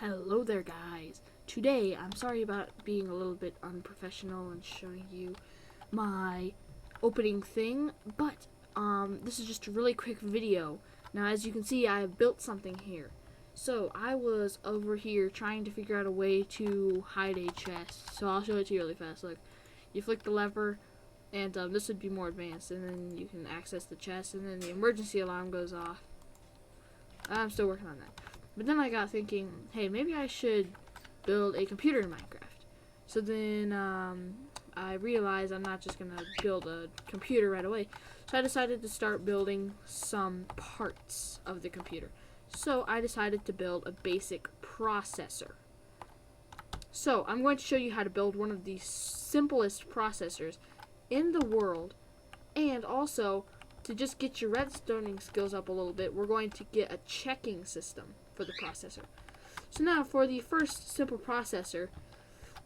Hello there, guys. Today, I'm sorry about being a little bit unprofessional and showing you my opening thing, but this is just a really quick video. Now, as you can see, I have built something here. So, I was over here trying to figure out a way to hide a chest. So, I'll show it to you really fast. Look, you flick the lever, and this would be more advanced, and then you can access the chest, and then the emergency alarm goes off. I'm still working on that. But then I got thinking, hey, maybe I should build a computer in Minecraft. So then I realized I'm not just going to build a computer right away. So I decided to start building some parts of the computer. So I decided to build a basic processor. So I'm going to show you how to build one of the simplest processors in the world, and also to just get your redstoning skills up a little bit, we're going to get a checking system for the processor. So now for the first simple processor,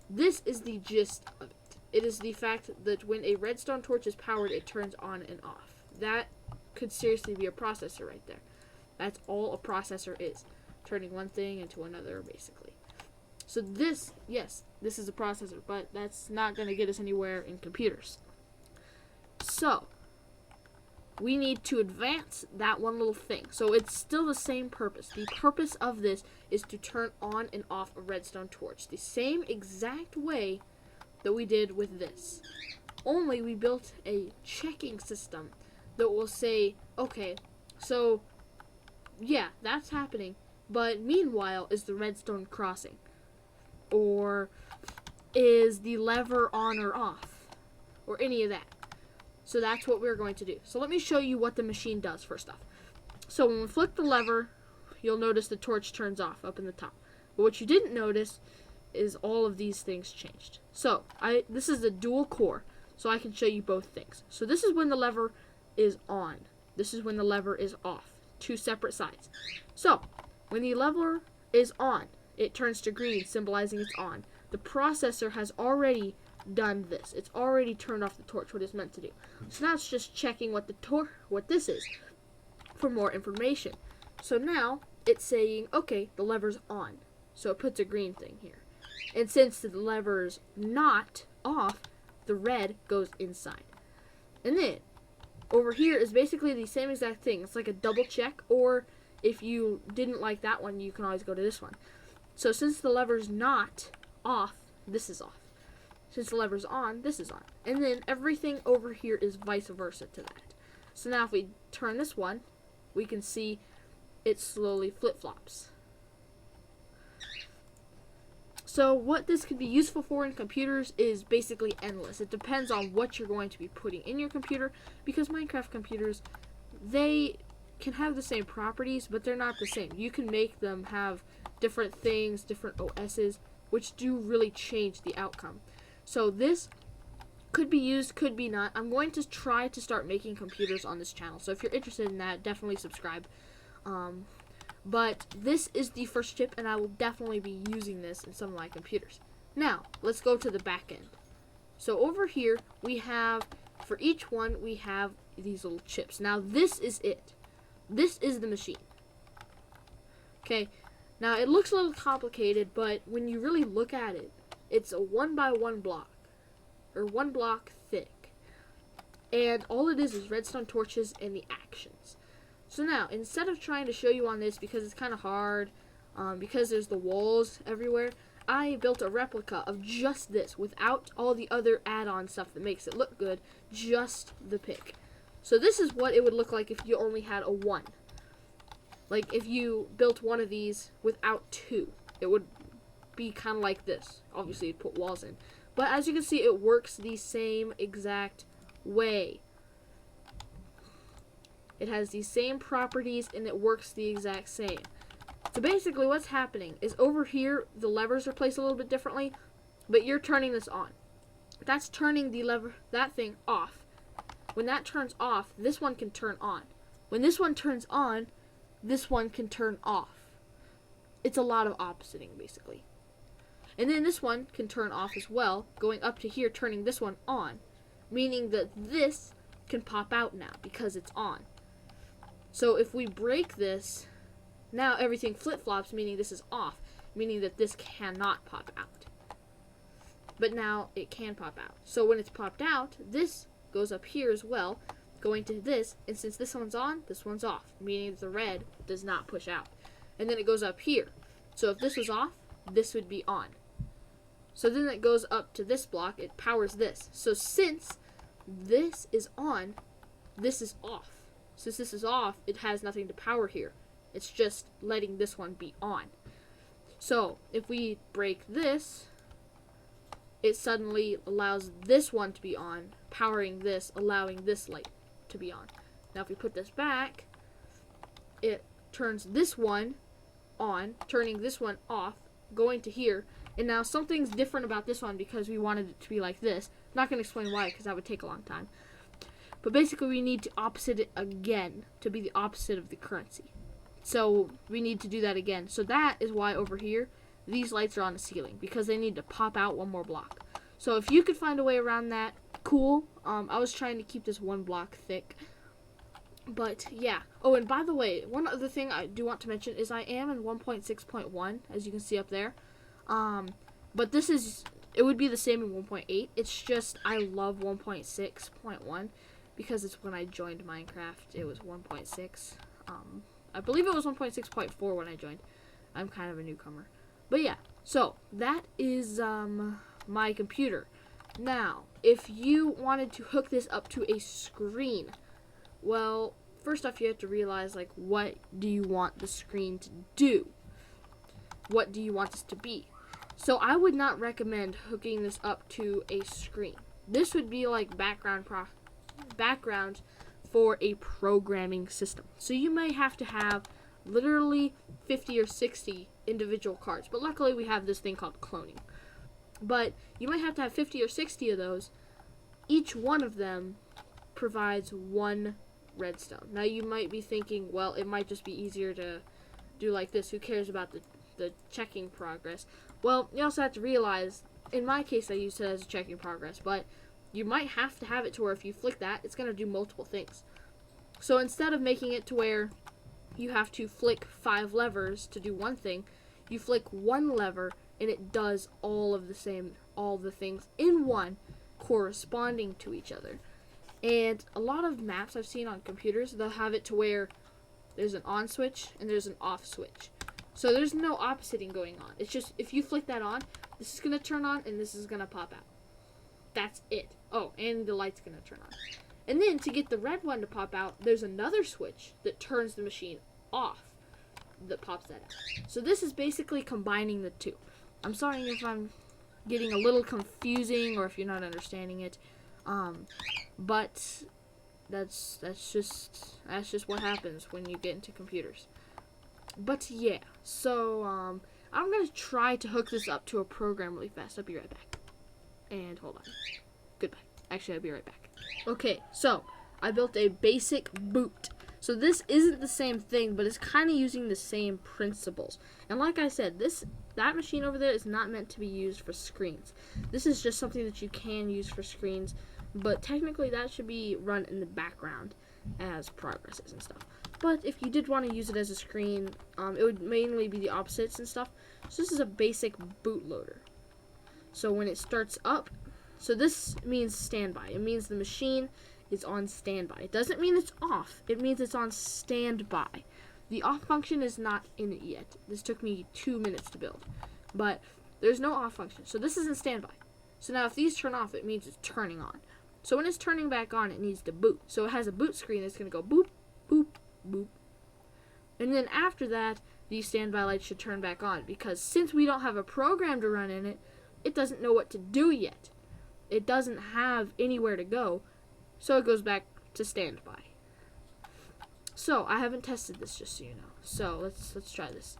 this is the gist of it. It is the fact that when a redstone torch is powered, it turns on and off. That could seriously be a processor right there. That's all a processor is. Turning one thing into another, basically. So this, yes, this is a processor, but that's not going to get us anywhere in computers. So we need to advance that one little thing. So it's still the same purpose. The purpose of this is to turn on and off a redstone torch. The same exact way that we did with this. Only we built a checking system that will say, okay, so yeah, that's happening. But meanwhile, is the redstone crossing? Or is the lever on or off? Or any of that. So that's what we're going to do. So let me show you what the machine does first off. So when we flick the lever, you'll notice the torch turns off up in the top. But what you didn't notice is all of these things changed. So this is a dual core, so I can show you both things. So this is when the lever is on. This is when the lever is off. Two separate sides. So when the lever is on, it turns to green, symbolizing it's on. The processor has already done this. It's already turned off the torch, what it's meant to do. So now it's just checking what this is for more information. So now it's saying, okay, the lever's on. So it puts a green thing here. And since the lever's not off, the red goes inside. And then over here is basically the same exact thing. It's like a double check, or if you didn't like that one, you can always go to this one. So since the lever's not off, this is off. Since the lever's on, this is on. And then everything over here is vice versa to that. So now if we turn this one, we can see it slowly flip-flops. So what this could be useful for in computers is basically endless. It depends on what you're going to be putting in your computer, because Minecraft computers, they can have the same properties, but they're not the same. You can make them have different things, different OSs, which do really change the outcome. So this could be used, could be not. I'm going to try to start making computers on this channel. So if you're interested in that, definitely subscribe. But this is the first chip, and I will definitely be using this in some of my computers. Now, let's go to the back end. So over here, we have, for each one, we have these little chips. Now, this is it. This is the machine. Okay, now it looks a little complicated, but when you really look at it, it's a 1x1 block, or 1 block thick. And all it is redstone torches and the actions. So now, instead of trying to show you on this, because it's kind of hard, because there's the walls everywhere, I built a replica of just this, without all the other add-on stuff that makes it look good, just the pick. So this is what it would look like if you only had a 1. Like, if you built one of these without 2, it would be kind of like this. Obviously, you'd put walls in. But as you can see, it works the same exact way. It has the same properties, and it works the exact same. So basically what's happening is over here, the levers are placed a little bit differently, but you're turning this on. That's turning the lever, that thing, off. When that turns off, this one can turn on. When this one turns on, this one can turn off. It's a lot of oppositing, basically. And then this one can turn off as well, going up to here, turning this one on, meaning that this can pop out now because it's on. So if we break this, now everything flip-flops, meaning this is off. meaning that this cannot pop out. But now it can pop out. So when it's popped out, this goes up here as well, going to this, and since this one's on, this one's off, meaning the red does not push out. And then it goes up here. So if this was off, this would be on. So then it goes up to this block, it powers this. So since this is on, this is off. Since this is off, it has nothing to power here. It's just letting this one be on. So if we break this, it suddenly allows this one to be on, powering this, allowing this light to be on. Now if we put this back, it turns this one on, turning this one off, going to here. And now something's different about this one because we wanted it to be like this. I'm not going to explain why because that would take a long time. But basically we need to opposite it again to be the opposite of the currency. So we need to do that again. So that is why over here these lights are on the ceiling, because they need to pop out one more block. So if you could find a way around that, cool. I was trying to keep this one block thick. But yeah. Oh, and by the way, one other thing I do want to mention is I am in 1.6.1, as you can see up there. But it would be the same in 1.8. It's just I love 1.6.1 because it's when I joined Minecraft. It was 1.6. I believe it was 1.6.4 when I joined. I'm kind of a newcomer. But yeah, so that is my computer. Now, if you wanted to hook this up to a screen, well, first off you have to realize, like, what do you want the screen to do? What do you want this to be? So I would not recommend hooking this up to a screen. This would be like background for a programming system. So you may have to have literally 50 or 60 individual cards. But luckily we have this thing called cloning. But you might have to have 50 or 60 of those. Each one of them provides one redstone. Now you might be thinking, well, it might just be easier to do like this. Who cares about the checking progress? Well, you also have to realize, in my case I used it as a checking progress, but you might have to have it to where if you flick that, it's going to do multiple things. So instead of making it to where you have to flick 5 levers to do one thing, you flick one lever and it does all the things in one, corresponding to each other. And a lot of maps I've seen on computers, they'll have it to where there's an on switch and there's an off switch. So there's no oppositing going on. It's just if you flick that on, this is going to turn on and this is going to pop out. That's it. Oh, and the light's going to turn on. And then to get the red one to pop out, there's another switch that turns the machine off that pops that out. So this is basically combining the two. I'm sorry if I'm getting a little confusing or if you're not understanding it. But that's just what happens when you get into computers. But yeah, so I'm gonna try to hook this up to a program really fast. I'll be right back. And hold on. Goodbye. Actually, I'll be right back. Okay, so I built a basic boot. So this isn't the same thing, but it's kind of using the same principles. And like I said, that machine over there is not meant to be used for screens. This is just something that you can use for screens, but technically that should be run in the background as progresses and stuff. But if you did want to use it as a screen, it would mainly be the opposites and stuff. So this is a basic bootloader. So when it starts up, so this means standby. It means the machine is on standby. It doesn't mean it's off. It means it's on standby. The off function is not in it yet. This took me 2 minutes to build. But there's no off function. So this is in standby. So now if these turn off, it means it's turning on. So when it's turning back on, it needs to boot. So it has a boot screen that's going to go boop, boop, boop. And then after that, these standby lights should turn back on. Because since we don't have a program to run in it, it doesn't know what to do yet. It doesn't have anywhere to go. So it goes back to standby. So I haven't tested this, just so you know. So let's try this.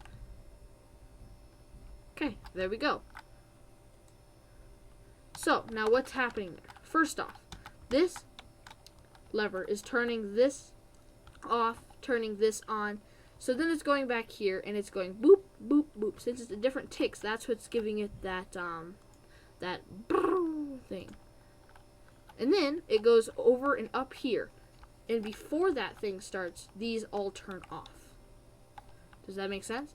Okay, there we go. So now what's happening there? First off, this lever is turning this off, turning this on. So then it's going back here and it's going boop, boop, boop. Since it's a different ticks, that's what's giving it that that thing. And then it goes over and up here. And before that thing starts, these all turn off. Does that make sense?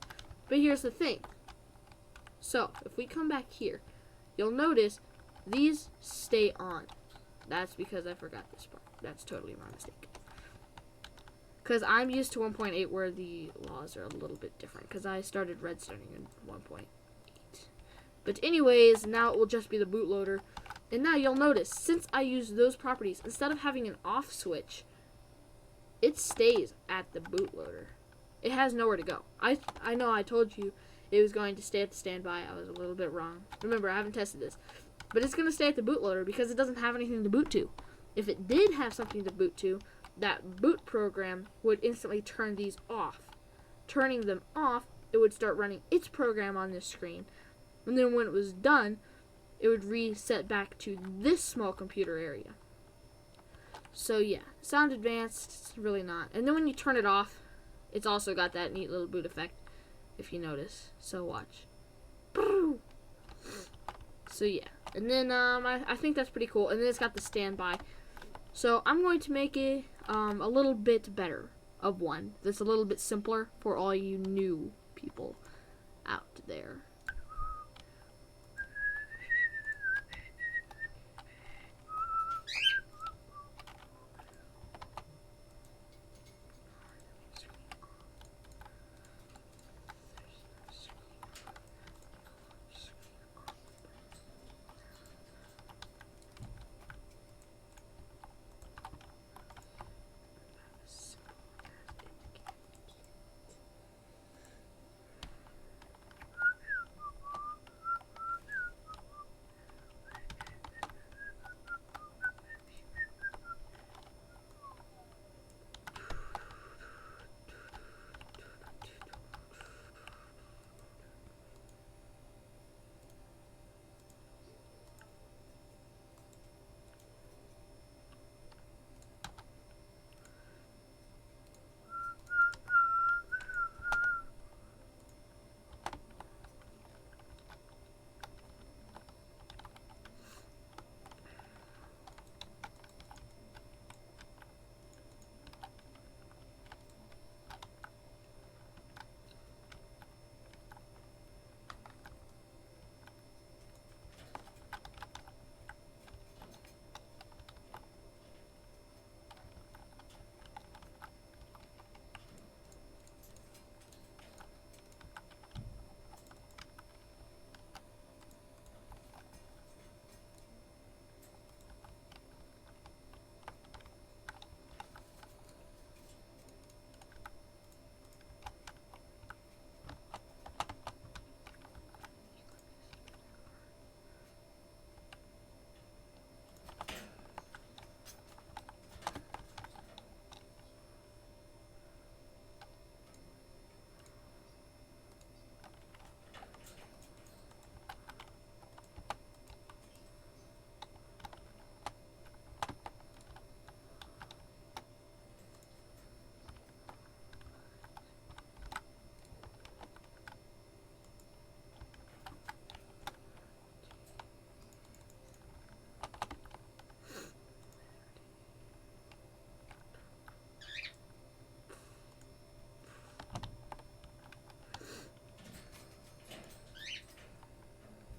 But here's the thing. So if we come back here, you'll notice these stay on. That's because I forgot this part. That's totally my mistake. Because I'm used to 1.8 where the laws are a little bit different. Because I started redstoning in 1.8. But anyways, now it will just be the bootloader. And now you'll notice, since I use those properties, instead of having an off switch, it stays at the bootloader. It has nowhere to go. I know I told you it was going to stay at the standby. I was a little bit wrong. Remember, I haven't tested this. But it's going to stay at the bootloader because it doesn't have anything to boot to. If it did have something to boot to, that boot program would instantly turn these off. Turning them off, it would start running its program on this screen. And then when it was done, it would reset back to this small computer area. So yeah, sound advanced, it's really not. And then when you turn it off, it's also got that neat little boot effect, if you notice. So watch. So yeah, and then I think that's pretty cool. And then it's got the standby. So I'm going to make it a little bit better of one that's a little bit simpler for all you new people out there.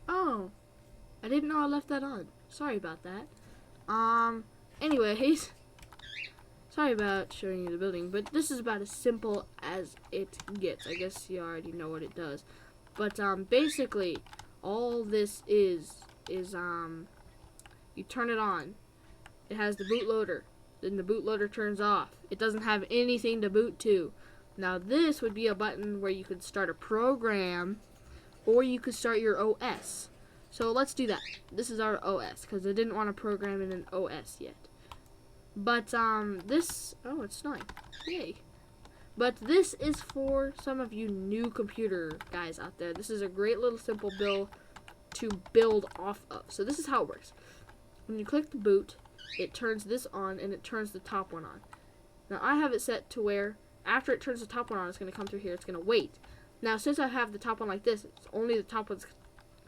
Oh, I didn't know I left that on. Sorry about that. Anyways, sorry about showing you the building, but this is about as simple as it gets. I guess you already know what it does. But, basically, all this is you turn it on. It has the bootloader. Then the bootloader turns off. It doesn't have anything to boot to. Now, this would be a button where you could start a program, or you could start your OS. So let's do that. This is our OS, because I didn't want to program in an OS yet. But, this, oh, it's snowing. Yay. But this is for some of you new computer guys out there. This is a great little simple build to build off of. So this is how it works. When you click the boot, it turns this on, and it turns the top one on. Now, I have it set to where, after it turns the top one on, it's going to come through here. It's going to wait. Now, since I have the top one like this, it's only the top one's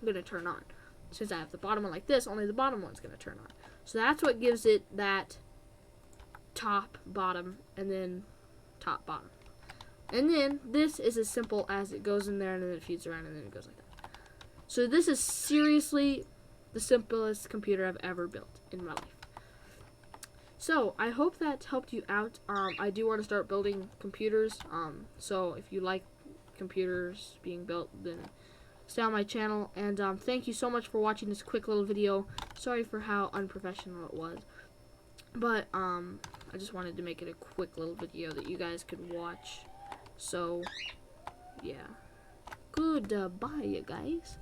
going to turn on. Since I have the bottom one like this, only the bottom one's going to turn on. So that's what gives it that top, bottom, and then top, bottom. And then this is as simple as it goes in there and then it feeds around and then it goes like that. So this is seriously the simplest computer I've ever built in my life. So I hope that helped you out. I do want to start building computers. So if you like computers being built, then stay on my channel. And thank you so much for watching this quick little video. Sorry for how unprofessional it was, but I just wanted to make it a quick little video that you guys could watch. So yeah, goodbye, you guys.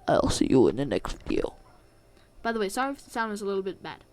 I'll see you in the next video. By the way, sorry if the sound was a little bit bad.